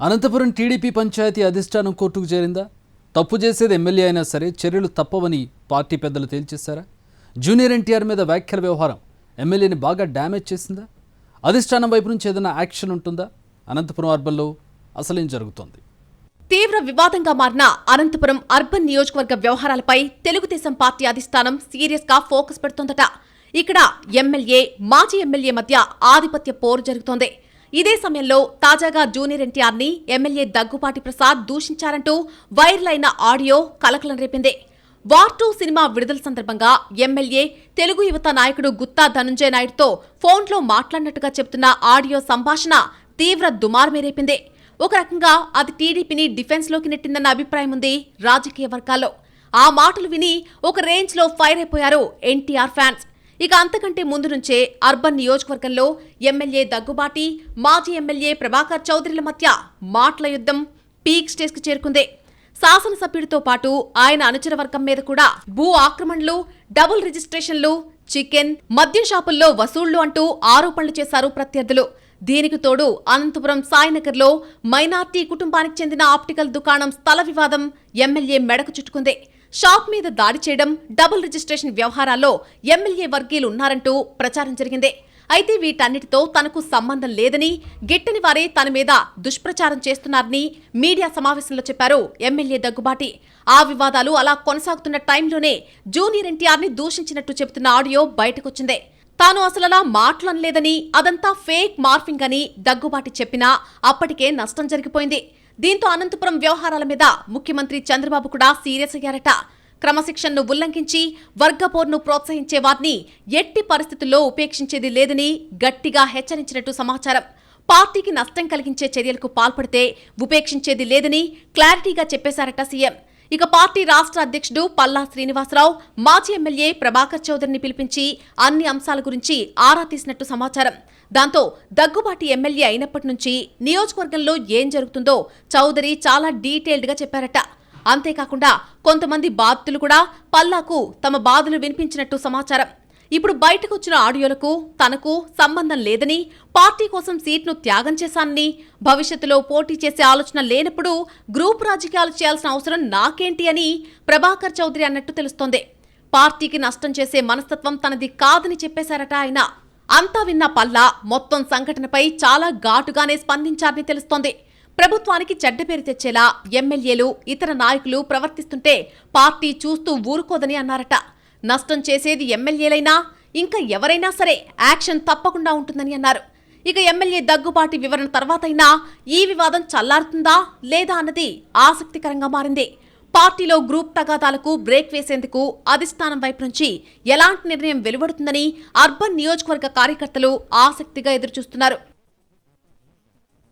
Anantapuram TDP panchayat అధిష్టానం కోర్టుకు చేరిందా? తప్పు చేసేది ఎమ్మెల్యే అయినా సరే చర్యలు తప్పవని పార్టీ పెద్దలు తేల్చేశారా? జూనియర్ ఎన్టీఆర్ మీద వ్యాఖ్యల వ్యవహారం ఎమ్మెల్యేని బాగా డ్యామేజ్ చేసిందా? అధిష్టానం వైపు నుంచి ఏదైనా యాక్షన్ ఉంటుందా? అనంతపురం అర్బన్లో అసలేం జరుగుతోంది? తీవ్ర వివాదంగా మారిన అనంతపురం అర్బన్ నియోజకవర్గ వ్యవహారాలపై తెలుగుదేశం పార్టీ అధిష్టానం సీరియస్ గా ఫోకస్ పెడుతోందట. ఇక్కడ ఎమ్మెల్యే, మాజీ ఎమ్మెల్యే మధ్య ఆధిపత్య పోరు జరుగుతోంది. ఇదే సమయంలో తాజాగా జూనియర్ ఎన్టీఆర్ ని ఎమ్మెల్యే దగ్గుపాటి ప్రసాద్ దూషించారంటూ వైరల్ అయిన ఆడియో కలకలం రేపింది. వార్ 2 సినిమా విడుదల సందర్భంగా ఎమ్మెల్యే తెలుగు యువత నాయకుడు గుత్తా ధనుంజయ నాయుడుతో ఫోన్లో మాట్లాడినట్టుగా చెబుతున్న ఆడియో సంభాషణ తీవ్ర దుమారమే రేపింది. ఒక రకంగా అది టీడీపీని డిఫెన్స్ లోకి నెట్టిందన్న అభిప్రాయం ఉంది రాజకీయ వర్గాల్లో. ఆ మాటలు విని ఒక రేంజ్ లో ఫైర్ అయిపోయారు ఎన్టీఆర్ ఫ్యాన్స్. ఇక అంతకంటే ముందు నుంచే అర్బన్ నియోజకవర్గంలో ఎమ్మెల్యే దగ్గుబాటి, మాజీ ఎమ్మెల్యే ప్రభాకర్ చౌదరిల మధ్య మాటల యుద్ధం పీక్ స్టేజ్ కు చేరుకుంది. శాసనసభ్యుడితో పాటు ఆయన అనుచర వర్గం మీద కూడా భూ ఆక్రమణలు, డబుల్ రిజిస్ట్రేషన్లు, చికెన్, మద్యం షాపుల్లో వసూళ్లు అంటూ ఆరోపణలు చేశారు ప్రత్యర్థులు. దీనికి తోడు అనంతపురం సాయినగర్లో మైనార్టీ కుటుంబానికి చెందిన ఆప్టికల్ దుకాణం స్థల వివాదం ఎమ్మెల్యే మెడకు చుట్టుకుంది. షాప్ మీద దాడి చేయడం, డబుల్ రిజిస్ట్రేషన్ వ్యవహారాల్లో ఎమ్మెల్యే వర్గీయులు ఉన్నారంటూ ప్రచారం జరిగింది. అయితే వీటన్నిటితో తనకు సంబంధం లేదని, గిట్టని వారే తన మీద దుష్ప్రచారం చేస్తున్నారని మీడియా సమావేశంలో చెప్పారు ఎమ్మెల్యే దగ్గుబాటి. ఆ వివాదాలు అలా కొనసాగుతున్న టైంలోనే జూనియర్ ఎన్టీఆర్ ని దూషించినట్టు చెబుతున్న ఆడియో బయటకొచ్చింది. తాను అసలలా మాట్లాడలేదని, అదంతా ఫేక్ మార్ఫింగ్ అని దగ్గుబాటి చెప్పినా అప్పటికే నష్టం జరిగిపోయింది. దీంతో అనంతపురం వ్యవహారాల మీద ముఖ్యమంత్రి చంద్రబాబు కూడా సీరియస్ అయ్యారట. క్రమశిక్షణను ఉల్లంఘించి వర్గపోర్ను ప్రోత్సహించే వారిని ఎట్టి పరిస్థితుల్లో ఉపేక్షించేది లేదని గట్టిగా హెచ్చరించినట్టు సమాచారం. పార్టీకి నష్టం కలిగించే చర్యలకు పాల్పడితే ఉపేక్షించేది లేదని క్లారిటీగా చెప్పేశారట సీఎం. ఇక పార్టీ రాష్ట్ర అధ్యక్షుడు పల్లా శ్రీనివాసరావు, మాజీ ఎమ్మెల్యే ప్రభాకర్ చౌదరిని పిలిపించి అన్ని అంశాల గురించి ఆరా తీసినట్టు సమాచారం. దాంతో దగ్గుబాటి ఎమ్మెల్యే అయినప్పటి నుంచి నియోజకవర్గంలో ఏం జరుగుతుందో చౌదరి చాలా డీటెయిల్డ్ గా చెప్పారట. అంతేకాకుండా కొంతమంది బాధితులు కూడా పల్లాకు తమ బాధలు వినిపించినట్టు సమాచారం. ఇప్పుడు బయటకు వచ్చిన ఆడియోలకు తనకు సంబంధం లేదని, పార్టీ కోసం సీట్ను త్యాగం చేశానని, భవిష్యత్తులో పోటీ చేసే ఆలోచన లేనప్పుడు గ్రూప్ రాజకీయాలు చేయాల్సిన అవసరం నాకేంటి అని ప్రభాకర్ చౌదరి అన్నట్టు తెలుస్తోంది. పార్టీకి నష్టం చేసే మనస్తత్వం తనది కాదని చెప్పేశారట ఆయన. అంతా విన్న పల్లా మొత్తం సంఘటనపై చాలా ఘాటుగానే స్పందించారని తెలుస్తోంది. ప్రభుత్వానికి చెడ్డ పేరు తెచ్చేలా ఎమ్మెల్యేలు, ఇతర నాయకులు ప్రవర్తిస్తుంటే పార్టీ చూస్తూ ఊరుకోదని అన్నారట. నష్టం చేసేది ఎమ్మెల్యేలైనా ఇంకా ఎవరైనా సరే యాక్షన్ తప్పకుండా ఉంటుందని అన్నారు. ఇక ఎమ్మెల్యే దగ్గుబాటి వివరణ తర్వాతైనా ఈ వివాదం చల్లారుతుందా లేదా అన్నది ఆసక్తికరంగా మారింది. పార్టీలో గ్రూప్ తగాదాలకు బ్రేక్ వేసేందుకు అధిష్టానం వైపు నుంచి ఎలాంటి నిర్ణయం వెలువడుతుందని అర్బన్ నియోజకవర్గ కార్యకర్తలు ఆసక్తిగా ఎదురుచూస్తున్నారు.